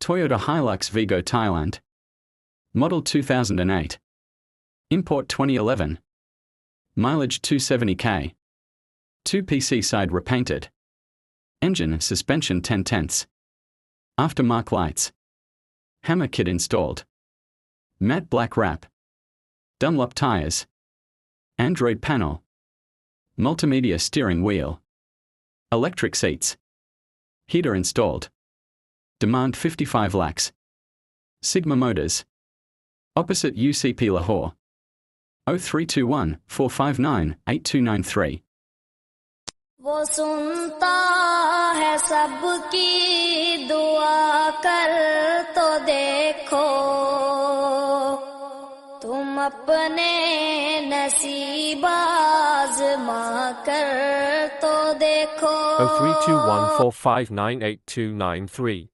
Toyota Hilux Vigo Thailand. Model 2008. Import 2011. Mileage 270k. 2PC side repainted. Engine and suspension 10/10. Aftermarket lights. Hammer kit installed. Matte black wrap. Dunlop tires. Android panel. Multimedia steering wheel. Electric seats. Heater installed. Demand 55 lakhs. Sigma Motors. Opposite UCP Lahore. 0321 459 8293. वो सुनता है सबकी दुआ कर तो देखो तुम अपने नसीब आज़मा कर तो देखो 032145989293